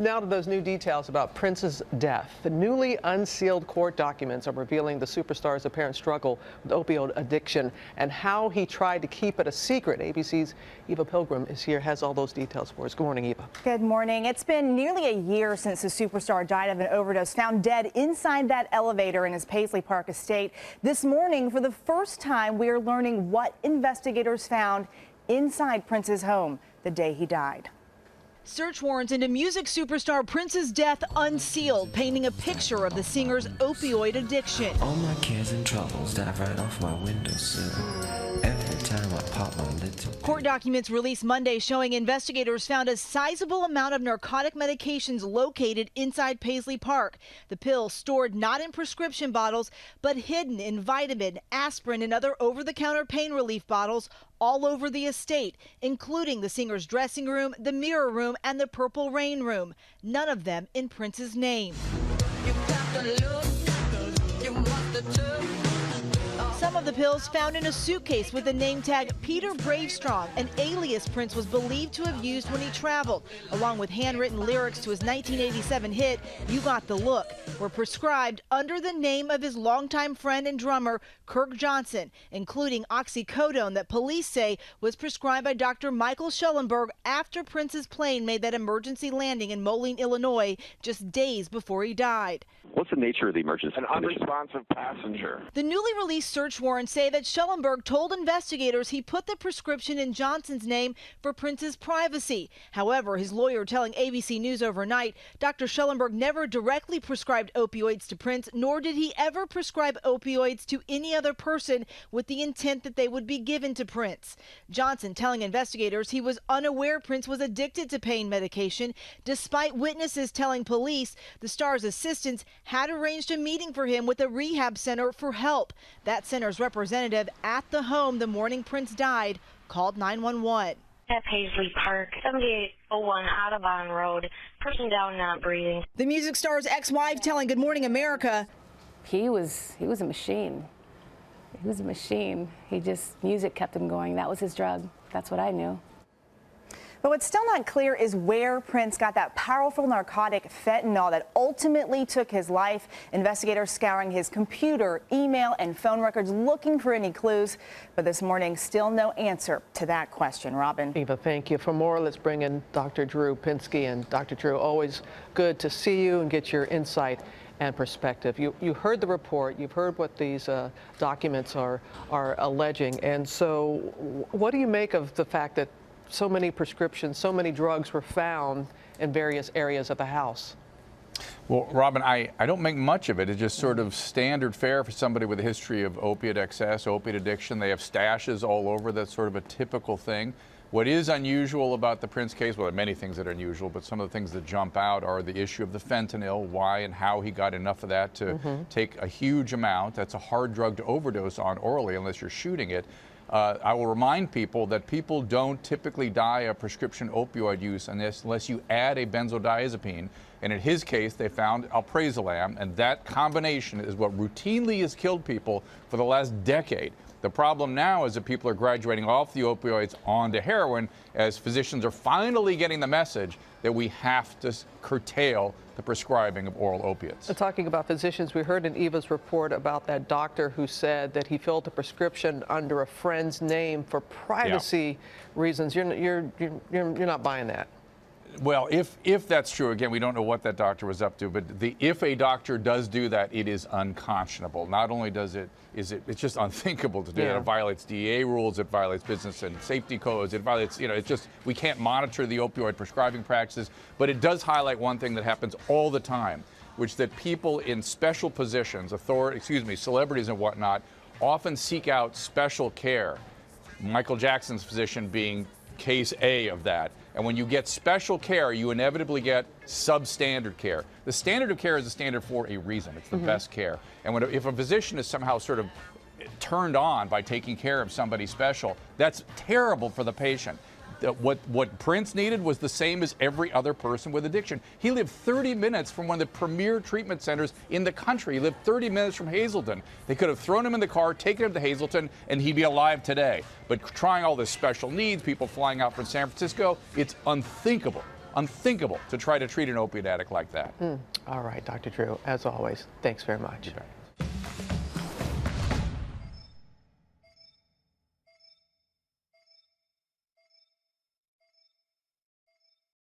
Now to those new details about Prince's death. The newly unsealed court documents are revealing the superstar's apparent struggle with opioid addiction and how he tried to keep it a secret. ABC's Eva Pilgrim is here, has all those details for us. Good morning, Eva. Good morning. It's been nearly a year since the superstar died of an overdose, found dead inside that elevator in his Paisley Park estate. This morning, for the first time, we are learning what investigators found inside Prince's home the day he died. Search warrants into music superstar Prince's death unsealed, painting a picture of the singer's opioid addiction. All my cares and troubles dive right off my windowsill. Every time I pop my little... Court documents released Monday showing investigators found a sizable amount of narcotic medications located inside Paisley Park. The pills stored not in prescription bottles, but hidden in vitamin, aspirin, and other over-the-counter pain relief bottles all over the estate, including the singer's dressing room, the mirror room, and the Purple Rain room. None of them in Prince's name. Some of the pills found in a suitcase with the name tag Peter Bravestrong, an alias Prince was believed to have used when he traveled, along with handwritten lyrics to his 1987 hit, You Got the Look, were prescribed under the name of his longtime friend and drummer, Kirk Johnson, including oxycodone that police say was prescribed by Dr. Michael Schellenberg after Prince's plane made that emergency landing in Moline, Illinois, just days before he died. What's the nature of the emergency? An unresponsive passenger. The newly released search warrants say that Schellenberg told investigators he put the prescription in Johnson's name for Prince's privacy. However, his lawyer telling ABC News overnight, Dr. Schellenberg never directly prescribed opioids to Prince, nor did he ever prescribe opioids to any other person with the intent that they would be given to Prince. Johnson telling investigators he was unaware Prince was addicted to pain medication, despite witnesses telling police the star's assistants had arranged a meeting for him with a rehab center for help. That center's representative at the home the morning Prince died called 911. At Paisley Park, 7801 Audubon Road, person down not breathing. The music star's ex-wife telling Good Morning America. He was a machine. He was a machine. Music kept him going. That was his drug. That's what I knew. But what's still not clear is where Prince got that powerful narcotic fentanyl that ultimately took his life. Investigators scouring his computer, email, and phone records looking for any clues. But this morning, still no answer to that question. Robin. Eva, thank you. For more, let's bring in Dr. Drew Pinsky. And Dr. Drew, always good to see you and get your insight and perspective. You heard the report. You've heard what these documents are alleging. And so what do you make of the fact that so many prescriptions, so many drugs were found in various areas of the house? Well, Robin, I don't make much of it. It's just sort of standard fare for somebody with a history of opiate excess, opiate addiction. They have stashes all over. That's sort of a typical thing. What is unusual about the Prince case, well, there are many things that are unusual, but some of the things that jump out are the issue of the fentanyl, why and how he got enough of that to take a huge amount. That's a hard drug to overdose on orally unless you're shooting it. I will remind people that people don't typically die of prescription opioid use unless you add a benzodiazepine. And in his case, they found alprazolam, and that combination is what routinely has killed people for the last decade. The problem now is that people are graduating off the opioids onto heroin as physicians are finally getting the message that we have to curtail the prescribing of oral opiates. Talking about physicians, we heard in Eva's report about that doctor who said that he filled a prescription under a friend's name for privacy reasons. You're not buying that. Well, if that's true, again, we don't know what that doctor was up to, but if a doctor does do that, it is unconscionable. Not only it's just unthinkable to do that. It violates DEA rules, it violates business and safety codes, it violates, it's just, we can't monitor the opioid prescribing practices, but it does highlight one thing that happens all the time, which that people in special positions, celebrities and whatnot, often seek out special care. Michael Jackson's physician being case A of that. And when you get special care, you inevitably get substandard care. The standard of care is a standard for a reason. It's the best care. And if a physician is somehow sort of turned on by taking care of somebody special, that's terrible for the patient. What Prince needed was the same as every other person with addiction. He lived 30 minutes from one of the premier treatment centers in the country. He lived 30 minutes from Hazleton. They could have thrown him in the car, taken him to Hazleton, and he'd be alive today. But trying all this special needs, people flying out from San Francisco, it's unthinkable. unthinkable to try to treat an opiate addict like that. All right, Dr. Drew, as always, thanks very much. You bet.